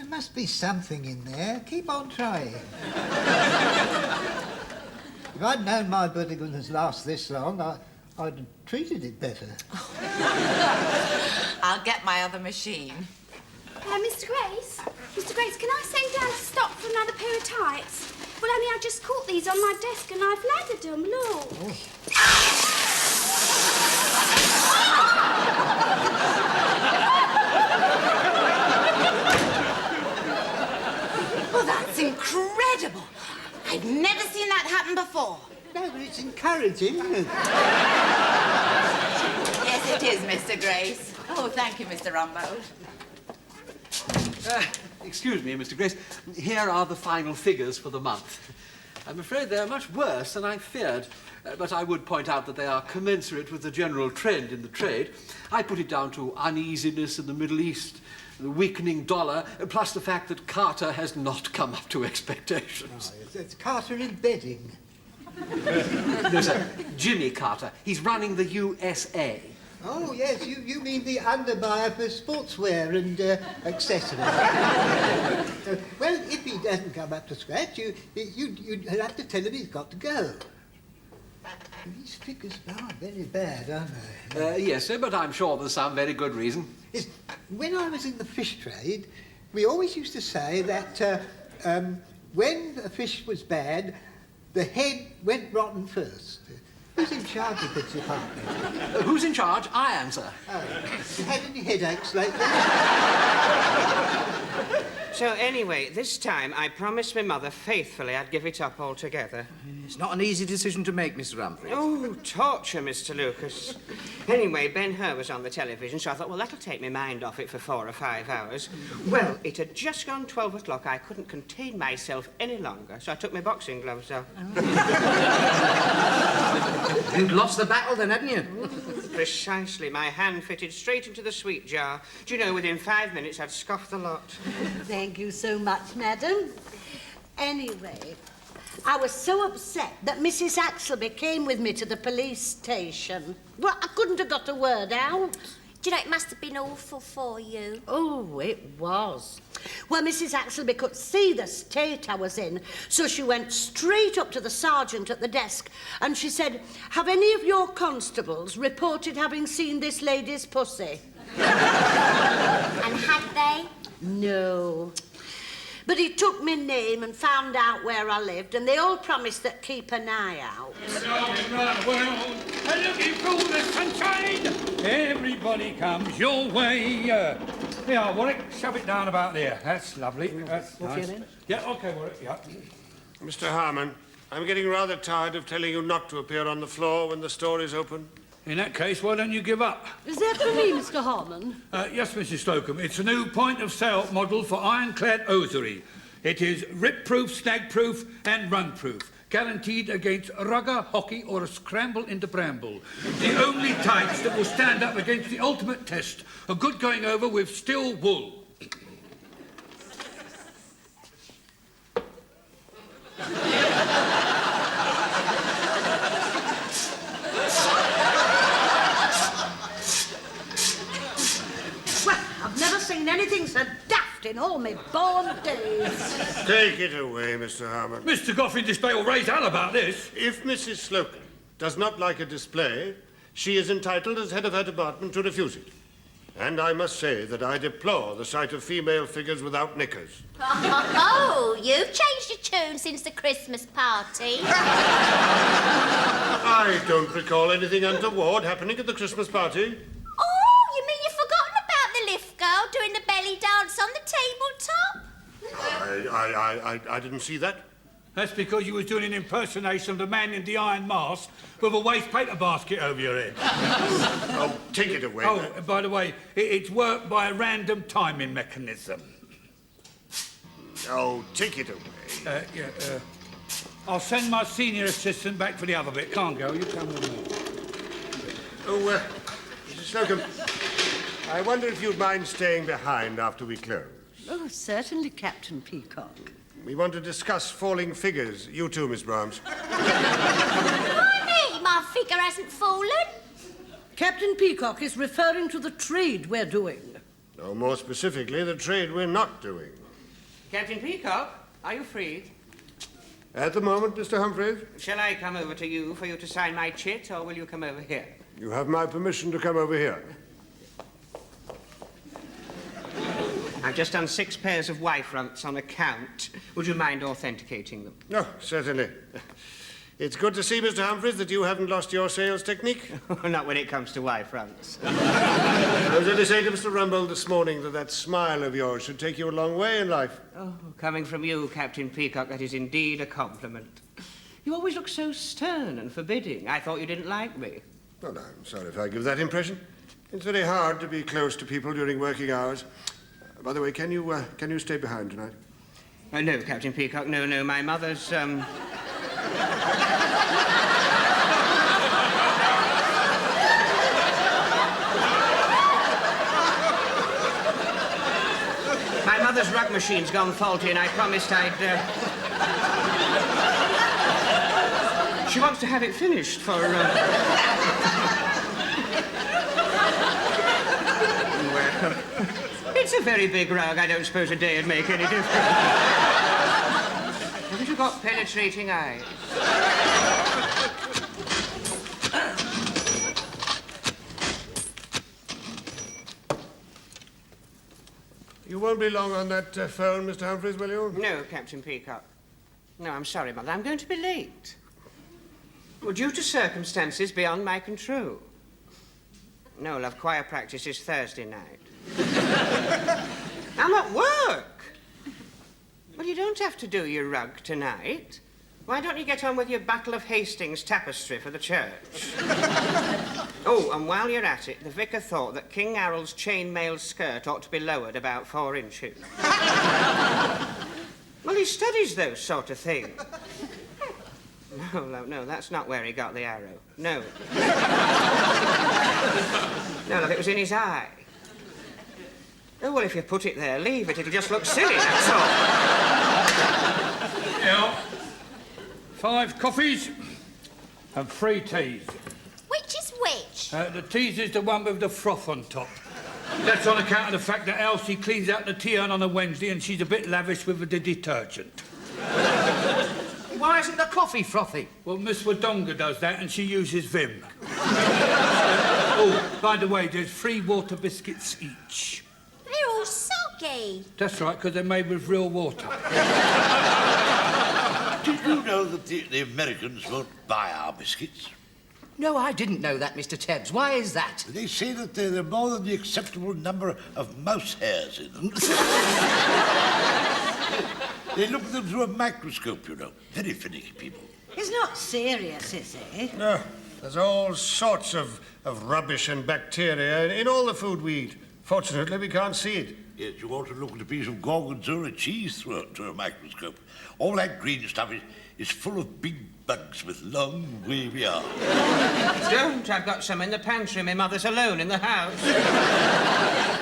There must be something in there. Keep on trying. If I'd known my pudding was last this long, I'd have treated it better. I'll get my other machine. Mr. Grace? Mr. Grace, can I send down to stock for another pair of tights? Well, only I just caught these on my desk and I've lathered them, look. Oh. Well, that's incredible. I've never seen that happen before. No, but it's encouraging, isn't it? Yes, it is, Mr. Grace. Oh, thank you, Mr. Rumbold. Excuse me, Mr. Grace. Here are the final figures for the month. I'm afraid they're much worse than I feared, but I would point out that they are commensurate with the general trend in the trade. I put it down to uneasiness in the Middle East, the weakening dollar, plus the fact that Carter has not come up to expectations. Oh, it's Carter in bedding. No, sir, Jimmy Carter. He's running the USA. Oh, yes, you mean the underbuyer for sportswear and accessories. Well, if he doesn't come up to scratch, you'd have to tell him he's got to go. These figures are very bad, aren't they? Yes, sir, but I'm sure there's some very good reason. Yes, when I was in the fish trade, we always used to say that when a fish was bad, the head went rotten first. Who's in charge of this department? Who's in charge? I am, sir. Oh, you had any headaches lately? So anyway, this time I promised my mother faithfully I'd give it up altogether. It's not an easy decision to make, Mr. Humphrey. Oh, torture, Mr. Lucas. Anyway, Ben-Hur was on the television, so I thought, well, that'll take my mind off it for 4 or 5 hours. Well, it had just gone 12 o'clock. I couldn't contain myself any longer, so I took my boxing gloves off. You'd lost the battle then, hadn't you? Precisely. My hand fitted straight into the sweet jar. Do you know, within 5 minutes, I'd scoffed the lot. Thank you so much, madam. Anyway, I was so upset that Mrs. Axelby came with me to the police station. Well, I couldn't have got a word out. Do you know, it must have been awful for you. Oh, it was. Well, Mrs. Axelby could see the state I was in, so she went straight up to the sergeant at the desk and she said, "Have any of your constables reported having seen this lady's pussy?" And had they? No. But he took my name and found out where I lived, and they all promised that keep an eye out. Looking for the sunshine, everybody comes your way. Yeah, Warwick, shove it down about there. That's lovely. That's nice. Yeah, OK, Warwick, yeah. Mr. Harmon, I'm getting rather tired of telling you not to appear on the floor when the store is open. In that case, why don't you give up? Is that for me, Mr. Harmon? Yes, Mrs. Slocum. It's a new point-of-sale model for ironclad hosiery. It is rip-proof, snag-proof and run-proof. Guaranteed against rugger, hockey or a scramble into bramble. The only tights that will stand up against the ultimate test. A good going over with still wool. Anything so daft in all my born days. Take it away, Mr. Harmon. Mr. Goffin display will raise hell about this. If Mrs. Slocum does not like a display, she is entitled as head of her department to refuse it. And I must say that I deplore the sight of female figures without knickers. Oh, you've changed your tune since the Christmas party. I don't recall anything untoward happening at the Christmas party. Oh, you mean you've forgotten about the lift girl doing the belly dance on the tabletop? I didn't see that. That's because you was doing an impersonation of the man in the iron mask with a waste paper basket over your head. Oh, take it away. Oh, by the way, it's worked by a random timing mechanism. Oh, take it away. I'll send my senior assistant back for the other bit. Can't go, you come with me. Oh, Mrs. Slocum, I wonder if you'd mind staying behind after we close. Oh, certainly, Captain Peacock. We want to discuss falling figures. You too, Miss Brahms. Why me? My figure hasn't fallen. Captain Peacock is referring to the trade we're doing. No, more specifically, the trade we're not doing. Captain Peacock, are you free? At the moment, Mr. Humphreys. Shall I come over to you for you to sign my chit, or will you come over here? You have my permission to come over here. I've just done 6 pairs of wife fronts on account. Would you mind authenticating them? No, certainly. It's good to see, Mr. Humphreys, that you haven't lost your sales technique. Not when it comes to wife fronts. I was only saying to Mr. Rumbold this morning that smile of yours should take you a long way in life. Oh, coming from you, Captain Peacock, that is indeed a compliment. You always look so stern and forbidding. I thought you didn't like me. Well, I'm sorry if I give that impression. It's very hard to be close to people during working hours. By the way, can you stay behind tonight? No, Captain Peacock, no. My mother's, My mother's rug machine's gone faulty, and I promised I'd, She wants to have it finished for, Well, it's a very big rug. I don't suppose a day would make any difference. Haven't you got penetrating eyes? You won't be long on that phone, Mr. Humphreys, will you? No, Captain Peacock. No, I'm sorry, Mother. I'm going to be late. Well, due to circumstances beyond my control. No, love, choir practice is Thursday night. I'm at work. Well, you don't have to do your rug tonight. Why don't you get on with your Battle of Hastings tapestry for the church? Oh, and while you're at it, the vicar thought that King Harold's chainmail skirt ought to be lowered about 4 inches. Well, he studies those sort of things. No, love, no, that's not where he got the arrow. No. No, love, it was in his eye. Oh, well, if you put it there, leave it. It'll just look silly, that's all. Yeah. 5 coffees and 3 teas. Which is which? The teas is the one with the froth on top. That's on account of the fact that Elsie cleans out the tea urn on a Wednesday and she's a bit lavish with the detergent. Why isn't the coffee frothy? Well, Miss Wodonga does that and she uses Vim. Oh, by the way, there's 3 water biscuits each. They're all soggy. That's right, because they're made with real water. Did you know that the Americans won't buy our biscuits? No, I didn't know that, Mr. Tebbs. Why is that? They say that there are more than the acceptable number of mouse hairs in them. They look at them through a microscope, you know. Very finicky people. He's not serious, is he? No, there's all sorts of rubbish and bacteria in all the food we eat. Fortunately, we can't see it. Yes, you ought to look at a piece of gorgonzola cheese through a microscope. All that green stuff is full of big bugs with long, wavy arms. Don't. I've got some in the pantry. My mother's alone in the house.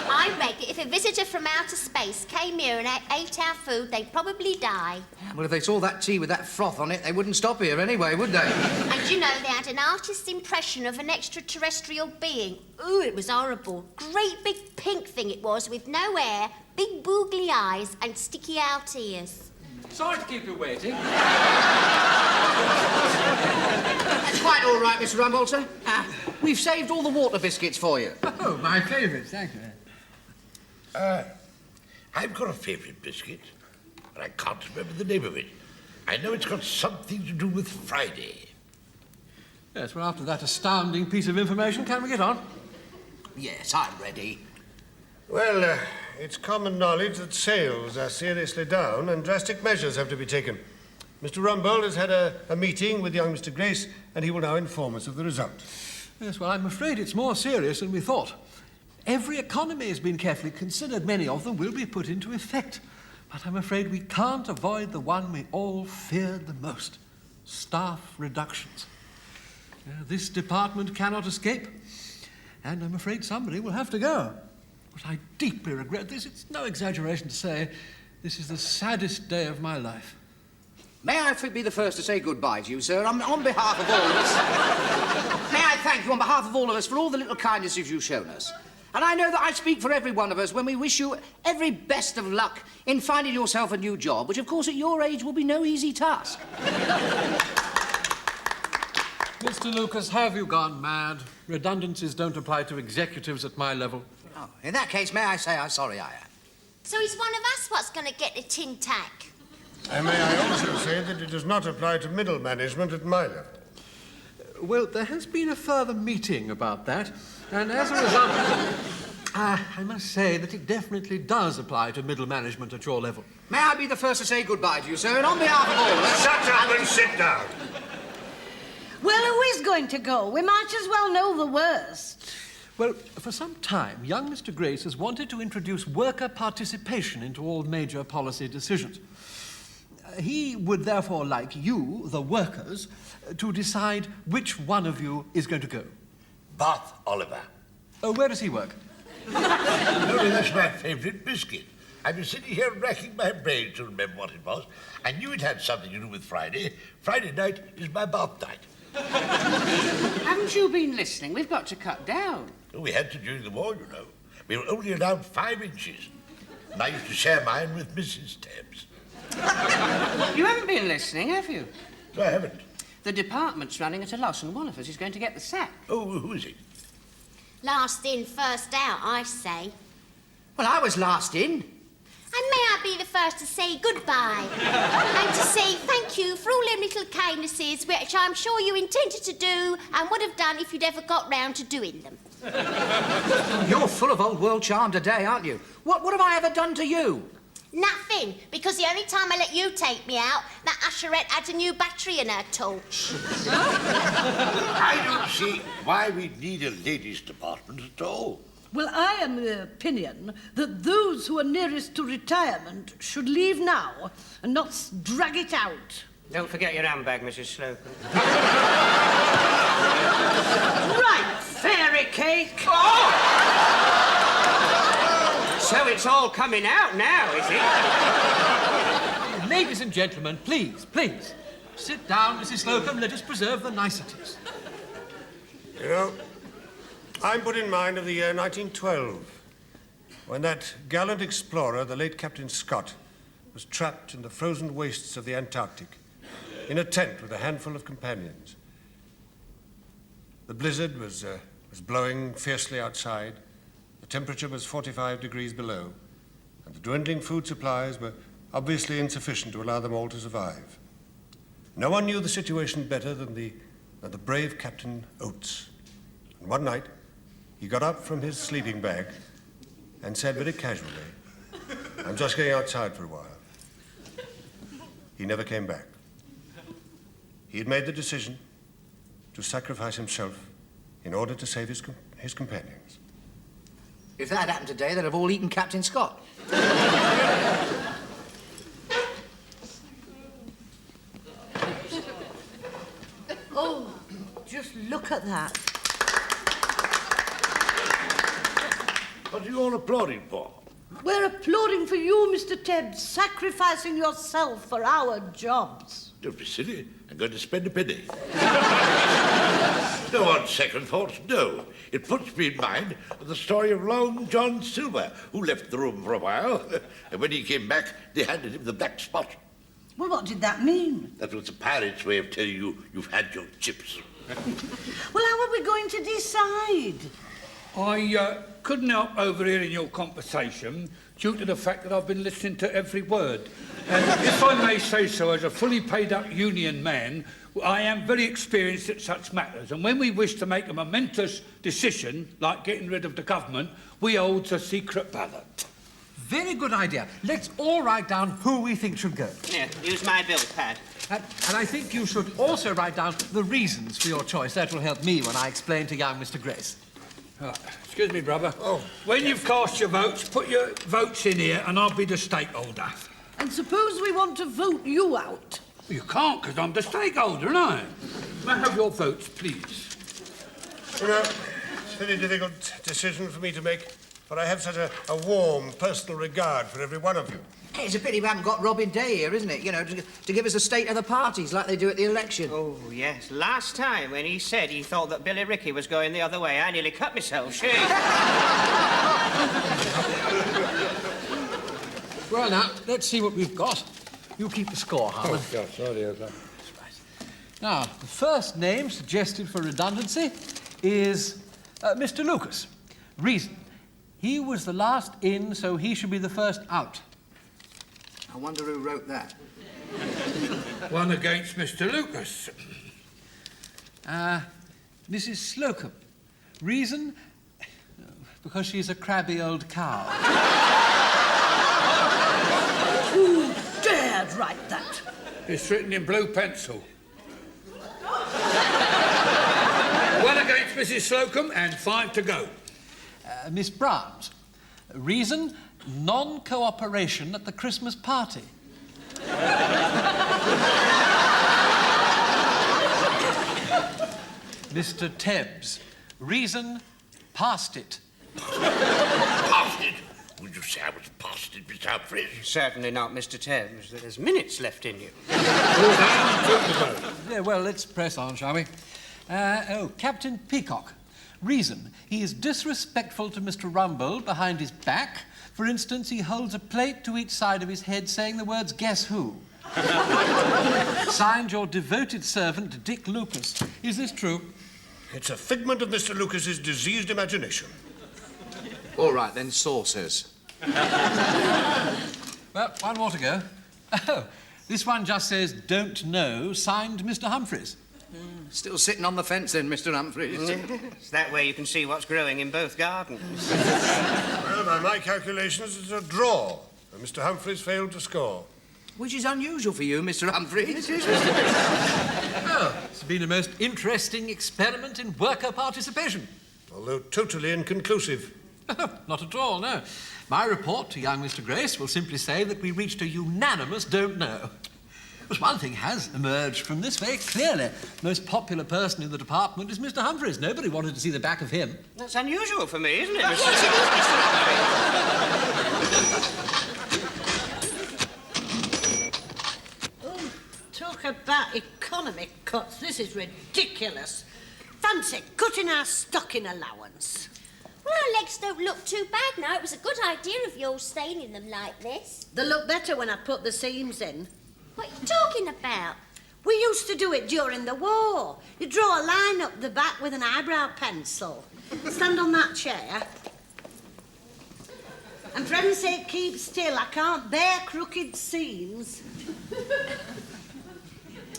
I reckon if a visitor from outer space came here and ate our food, they'd probably die. Well, if they saw that tea with that froth on it, they wouldn't stop here anyway, would they? And you know, they had an artist's impression of an extraterrestrial being. Ooh, it was horrible. Great big pink thing it was, with no hair, big boogly eyes and sticky out ears. Sorry to keep you waiting. That's quite all right, Mr. Rumbold, sir. We've saved all the water biscuits for you. Oh, my favourite, thank you. I've got a favourite biscuit, but I can't remember the name of it. I know it's got something to do with Friday. Yes, well, after that astounding piece of information, can we get on? Yes, I'm ready. Well, it's common knowledge that sales are seriously down and drastic measures have to be taken. Mr. Rumbold has had a meeting with young Mr. Grace, and he will now inform us of the result. Yes, well, I'm afraid it's more serious than we thought. Every economy has been carefully considered. Many of them will be put into effect. But I'm afraid we can't avoid the one we all feared the most. Staff reductions. This department cannot escape. And I'm afraid somebody will have to go. But I deeply regret this. It's no exaggeration to say this is the saddest day of my life. May I be the first to say goodbye to you, sir, on behalf of all of us? May I thank you on behalf of all of us for all the little kindnesses you've shown us. And I know that I speak for every one of us when we wish you every best of luck in finding yourself a new job, which, of course, at your age will be no easy task. Mr. Lucas, have you gone mad? Redundancies don't apply to executives at my level. Oh, in that case, may I say I'm sorry I am. So it's one of us what's going to get the tin tack. And may I also say that it does not apply to middle management at my level. Well, there has been a further meeting about that, and as a result, I must say that it definitely does apply to middle management at your level. May I be the first to say goodbye to you, sir, and on behalf of all of us... Shut up and sit down. Well, who is going to go? We might as well know the worst. Well, for some time, young Mr. Grace has wanted to introduce worker participation into all major policy decisions. He would therefore like you, the workers, to decide which one of you is going to go. Bath Oliver. Where does he work? No, that's my favourite biscuit. I've been sitting here racking my brains to remember what it was. I knew it had something to do with Friday. Friday night is my bath night. Haven't you been listening? We've got to cut down. Oh, we had to during the war, you know. We were only allowed 5 inches. And I used to share mine with Mrs. Tebbs. You haven't been listening, have you? No, I haven't. The department's running at a loss, and one of us is going to get the sack. Oh, who is it? Last in, first out, I say. Well, I was last in. And may I be the first to say goodbye? And to say thank you for all them little kindnesses which I'm sure you intended to do and would have done if you'd ever got round to doing them. You're full of old world charm today, aren't you? What have I ever done to you? Nothing, because the only time I let you take me out, that usherette had a new battery in her torch. I don't see why we need a ladies' department at all. Well, I am the opinion that those who are nearest to retirement should leave now and not drag it out. Don't forget your handbag, Mrs. Slocum. Right, fairy cake. Oh! So it's all coming out now, is it? Ladies and gentlemen, please, please, sit down, Mrs. Slocum. Let us preserve the niceties. You know, I'm put in mind of the year 1912, when that gallant explorer, the late Captain Scott, was trapped in the frozen wastes of the Antarctic, in a tent with a handful of companions. The blizzard was blowing fiercely outside, the temperature was 45 degrees below, and the dwindling food supplies were obviously insufficient to allow them all to survive. No one knew the situation better than the brave Captain Oates. And one night, he got up from his sleeping bag and said very casually, "I'm just going outside for a while." He never came back. He had made the decision to sacrifice himself in order to save his companions. If that had happened today, they'd have all eaten Captain Scott. Oh, just look at that. What are you all applauding for? We're applauding for you, Mr. Tebbs, sacrificing yourself for our jobs. Don't be silly. I'm going to spend a penny. No, on second thoughts, no. It puts me in mind of the story of Long John Silver, who left the room for a while, and when he came back, they handed him the black spot. Well, what did that mean? That was a pirate's way of telling you you've had your chips. Well, how are we going to decide? I couldn't help overhearing your conversation due to the fact that I've been listening to every word. And if I may say so, as a fully paid-up union man, I am very experienced at such matters. And when we wish to make a momentous decision, like getting rid of the government, we hold a secret ballot. Very good idea. Let's all write down who we think should go. Here, use my bill pad. And I think you should also write down the reasons for your choice. That will help me when I explain to young Mr. Grace. Excuse me, brother. When you've cast your votes, put your votes in here and I'll be the stakeholder. And suppose we want to vote you out? You can't, because I'm the stakeholder, aren't I? May I have your votes, please? You know, it's a very difficult decision for me to make, for I have such a warm, personal regard for every one of you. It's a pity we haven't got Robin Day here, isn't it? You know, to give us a state of the parties like they do at the election. Oh, yes. Last time when he said he thought that Billy Ricky was going the other way, I nearly cut myself. Shame. Well, now, let's see what we've got. You keep the score, Harlan. Oh, gosh, sorry, okay. Now, the first name suggested for redundancy is Mr. Lucas. Reason: he was the last in, so he should be the first out. I wonder who wrote that. One against Mr. Lucas. Mrs. Slocum. Reason: because she's a crabby old cow. Who dared write that? It's written in blue pencil. One against Mrs. Slocum and 5 to go. Miss Browns. Reason: non-cooperation at the Christmas party. Mr. Tebbs. Reason: past it. Past it? Would you say I was past it, Mr. Humphreys? Certainly not, Mr. Tebbs. There's minutes left in you. Yeah, well, let's press on, shall we? Captain Peacock. Reason: he is disrespectful to Mr. Rumbold behind his back. For instance, he holds a plate to each side of his head saying the words, "Guess who?" Signed, your devoted servant, Dick Lucas. Is this true? It's a figment of Mr. Lucas's diseased imagination. All right, then, saucers. Well, one more to go. Oh, this one just says, "Don't know," signed Mr. Humphreys. Still sitting on the fence then, Mr. Humphreys. It's that way you can see what's growing in both gardens. Well, by my calculations, it's a draw. And Mr. Humphreys failed to score. Which is unusual for you, Mr. Humphreys. Oh, it's been a most interesting experiment in worker participation. Although totally inconclusive. Not at all, no. My report to young Mr. Grace will simply say that we reached a unanimous don't know. But one thing has emerged from this very clearly. The most popular person in the department is Mr. Humphreys. Nobody wanted to see the back of him. That's unusual for me, isn't it, Mr. Oh, talk about economy cuts. This is ridiculous. Fancy cutting our stocking allowance. Well, our legs don't look too bad now. It was a good idea of yours staying in them like this. They look better when I put the seams in. What are you talking about? We used to do it during the war. You draw a line up the back with an eyebrow pencil. Stand on that chair. And for heaven's sake, keep still. I can't bear crooked seams.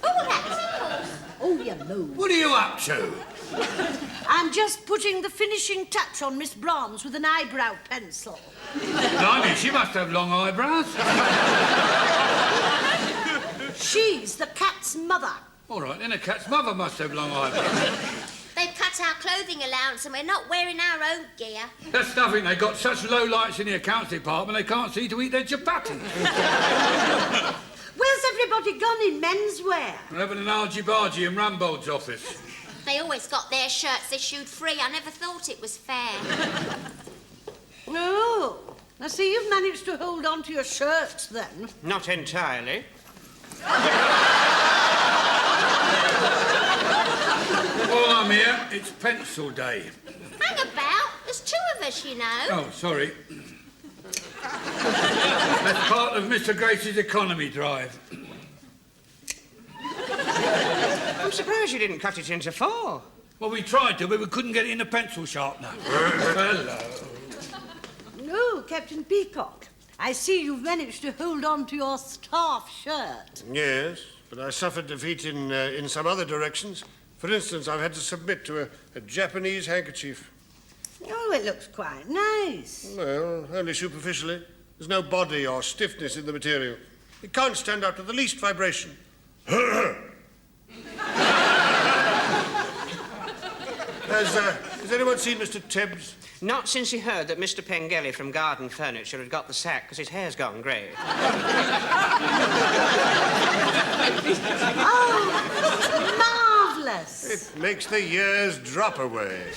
Oh, that's cool. Oh, you move. What are you up to? I'm just putting the finishing touch on Miss Bronze with an eyebrow pencil. Blimey, she must have long eyebrows. She's the cat's mother. All right, then a cat's mother must have long eyebrows. They've cut our clothing allowance and we're not wearing our own gear. That's nothing. They got such low lights in the accounts department they can't see to eat their chapati. Where's everybody gone in menswear? We're having an argy-bargy in Rumbold's office. They always got their shirts issued free. I never thought it was fair. Oh, I see you've managed to hold on to your shirts then. Not entirely. While I'm here, it's pencil day. Hang about. There's two of us, you know. Oh, sorry. That's part of Mr. Grace's economy drive. I'm surprised you didn't cut it into 4. Well, we tried to, but we couldn't get it in a pencil sharpener. Hello. No, Captain Peacock. I see you've managed to hold on to your staff shirt. Yes, but I suffered defeat in some other directions. For instance, I've had to submit to a Japanese handkerchief. Oh, it looks quite nice. Well, only superficially. There's no body or stiffness in the material. It can't stand up to the least vibration. Has anyone seen Mr. Tebbs? Not since he heard that Mr. Pengelly from Garden Furniture had got the sack because his hair's gone grey. Oh, marvellous. It makes the years drop away.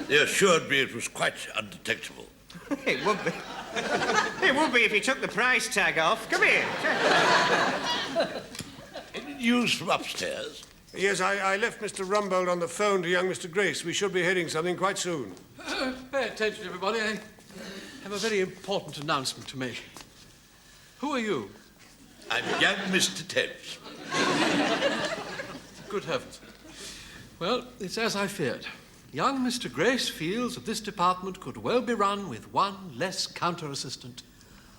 They assured me it was quite undetectable. It would be. It would be if he took the price tag off. Come here. Any news from upstairs? Yes, I left Mr. Rumbold on the phone to young Mr. Grace. We should be hearing something quite soon. Pay attention, everybody. I have a very important announcement to make. Who are you? I'm young Mr. Tebbs. Good heavens. Well, it's as I feared. Young Mr. Grace feels that this department could well be run with one less counter-assistant.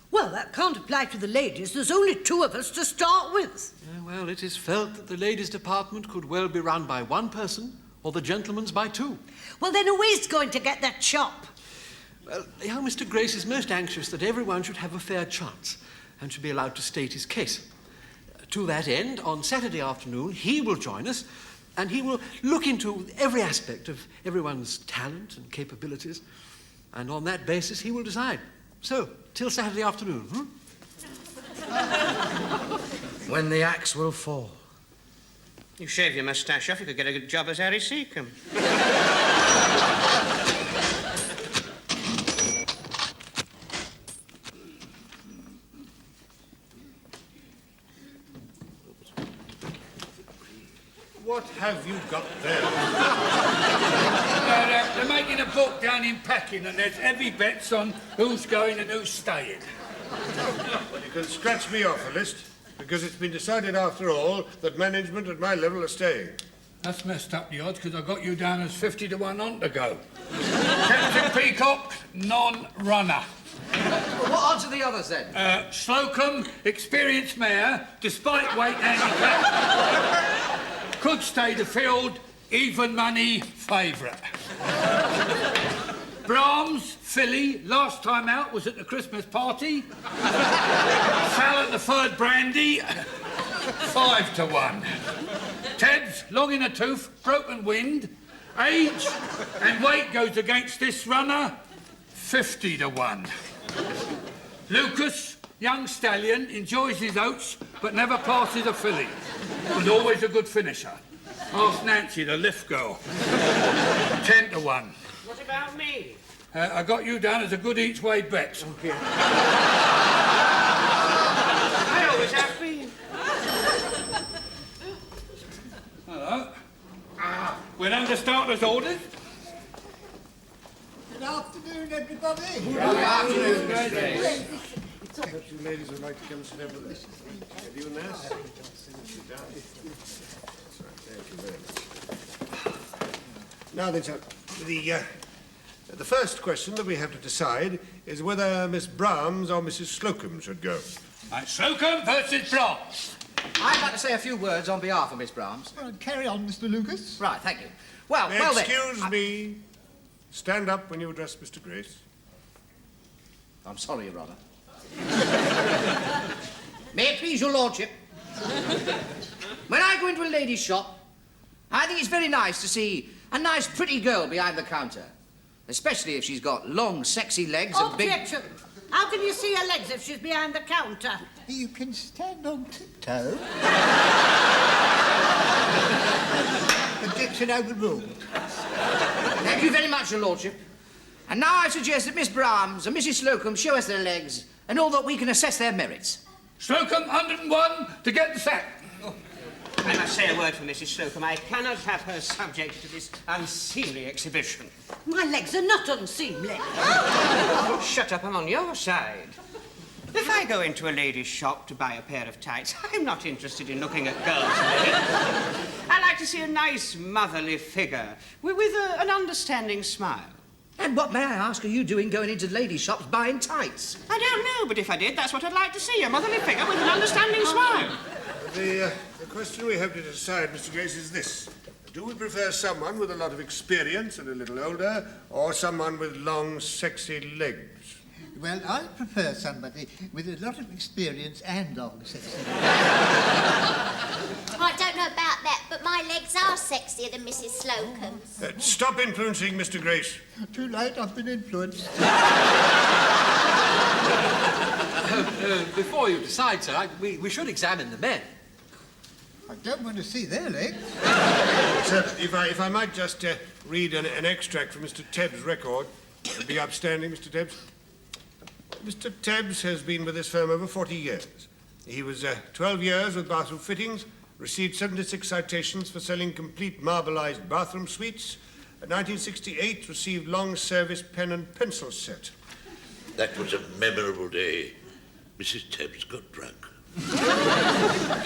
Well, that can't apply to the ladies. There's only 2 of us to start with. Well, it is felt that the ladies' department could well be run by 1 person, or the gentlemen's by 2. Well, then who is going to get that chop? Well, young Mr. Grace is most anxious that everyone should have a fair chance and should be allowed to state his case. To that end, on Saturday afternoon, he will join us and he will look into every aspect of everyone's talent and capabilities, and on that basis he will decide. So, till Saturday afternoon, When the axe will fall. You shave your moustache off, you could get a good job as Harry Seacombe. What have you got there? They're making a book down in packing, and there's heavy bets on who's going and who's staying. Well, you can scratch me off the list, because it's been decided after all that management at my level are staying. That's messed up the odds, because I got you down as 50 to 1 on to go. Captain Peacock, non-runner. Well, what odds are the others then? Slocum, experienced mare, despite weight handicap, could stay the field, even money favourite. Brahms, filly, last time out was at the Christmas party. Fell at the 3rd brandy, 5 to 1. Tebbs, long in a tooth, broken wind. Age and weight goes against this runner, 50 to 1. Lucas, young stallion, enjoys his oats, but never passes a filly. And always a good finisher. Ask Nancy, the lift girl. 10 to 1. What about me? I got you down as a good each way bet. I always have been. Hello. We're down to starters orders. Good afternoon, everybody. Good afternoon, Perhaps you ladies would like to come and sit down with us. Have you and Nurse? Sit down. Thank you very much. Now then, sir, the first question that we have to decide is whether Miss Brahms or Mrs. Slocum should go. Right, Slocum versus Brahms. I'd like to say a few words on behalf of Miss Brahms. Carry on, Mr. Lucas. Right, thank you. Well then... Excuse me. Stand up when you address Mr. Grace. I'm sorry, Your Honour. May it please your lordship. When I go into a lady's shop, I think it's very nice to see a nice, pretty girl behind the counter. Especially if she's got long, sexy legs and big... Objection! How can you see her legs if she's behind the counter? You can stand on tiptoe. Objection overruled. Thank you very much, Your Lordship. And now I suggest that Miss Brahms and Mrs. Slocum show us their legs and all that we can assess their merits. Slocum, 101 to get the sack. I must say a word for Mrs. Slocum. I cannot have her subject to this unseemly exhibition. My legs are not unseemly. Oh, shut up, I'm on your side. If I go into a lady's shop to buy a pair of tights, I'm not interested in looking at girls' legs. I like to see a nice motherly figure with an understanding smile. And what, may I ask, are you doing going into ladies' shops buying tights? I don't know, but if I did, that's what I'd like to see, a motherly figure with an understanding smile. The question we have to decide, Mr. Grace, is this. Do we prefer someone with a lot of experience and a little older, or someone with long, sexy legs? Well, I prefer somebody with a lot of experience and long sexy. I don't know about that, but my legs are sexier than Mrs. Slocum's. Stop influencing Mr. Grace. Too late, I've been influenced. Before you decide, sir, we should examine the men. I don't want to see their legs. Sir, if I might just read an extract from Mr. Tebbs' record. It'd be upstanding, Mr. Tebbs. Mr. Tebbs has been with this firm over 40 years. He was 12 years with bathroom fittings, received 76 citations for selling complete marbleized bathroom suites. In 1968, received long service pen and pencil set. That was a memorable day. Mrs. Tebbs got drunk.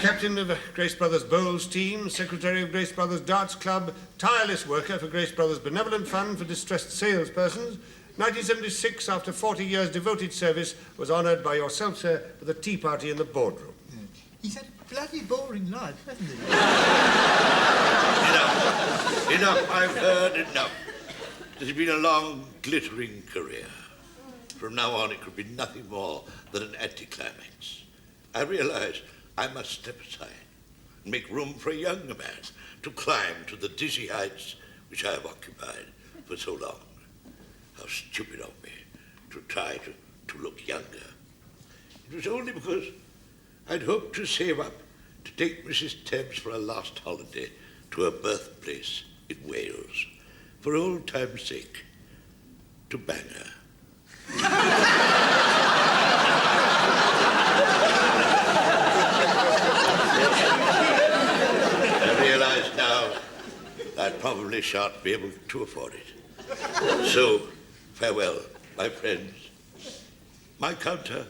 Captain of Grace Brothers Bowls team, secretary of Grace Brothers Darts Club, tireless worker for Grace Brothers Benevolent Fund for distressed salespersons. 1976, after 40 years devoted service, was honoured by yourself, sir, with a tea party in the boardroom. He's had a bloody boring life, hasn't he? Enough, I've heard enough. It's been a long, glittering career. From now on, it could be nothing more than an anticlimax. I realise I must step aside and make room for a younger man to climb to the dizzy heights which I have occupied for so long. How stupid of me to try to look younger. It was only because I'd hoped to save up to take Mrs. Tebbs for a last holiday to her birthplace in Wales, for old time's sake, to bang her. I realise now I probably shan't be able to afford it. So, farewell, my friends, my counter,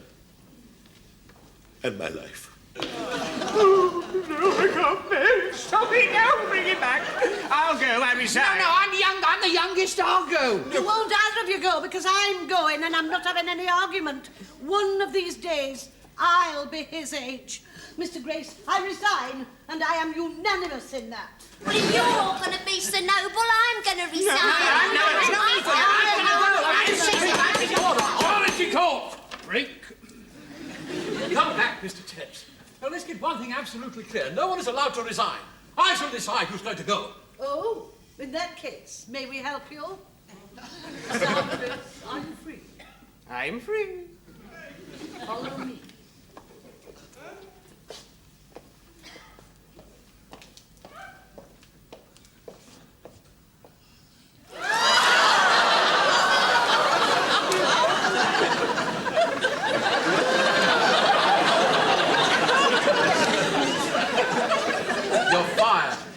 and my life. Oh, no, I can't bear it. Stop it now. Bring it back. I'll go. I resign. No, I'm the youngest. I'll go. You won't either of you go because I'm going and I'm not having any argument. One of these days, I'll be his age. Mr. Grace, I resign, and I am unanimous in that. Well, if you're all going to be so noble, I'm going to resign. Quality court! Break. Come back, Mr. Tebbs. Now, let's get one thing absolutely clear. No one is allowed to resign. I shall decide who's going to go. Oh, in that case, may we help you? Mr. Grace, are you free? I'm free. Follow me.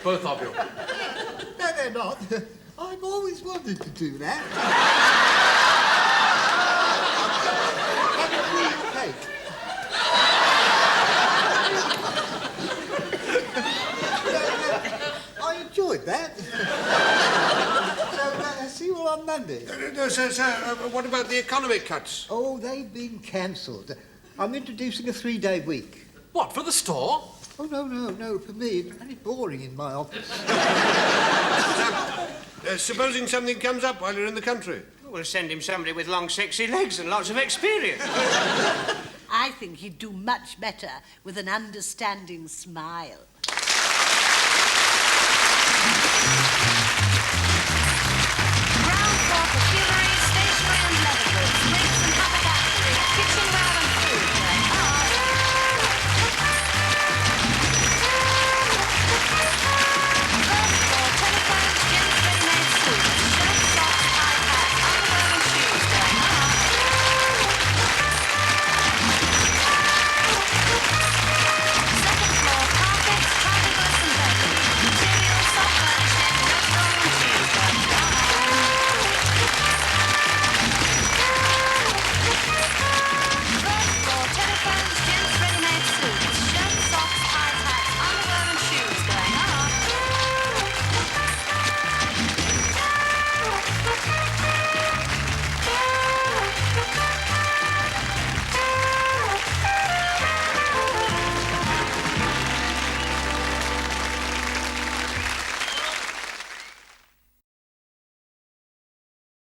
Both of you. No, they're not. I've always wanted to do that. I enjoyed that. So, see you all on Monday. No, sir, what about the economy cuts? Oh, they've been cancelled. I'm introducing a 3-day week. What, for the store? Oh, no, for me. It's very boring in my office. Supposing something comes up while you're in the country? We'll send him somebody with long, sexy legs and lots of experience. I think he'd do much better with an understanding smile.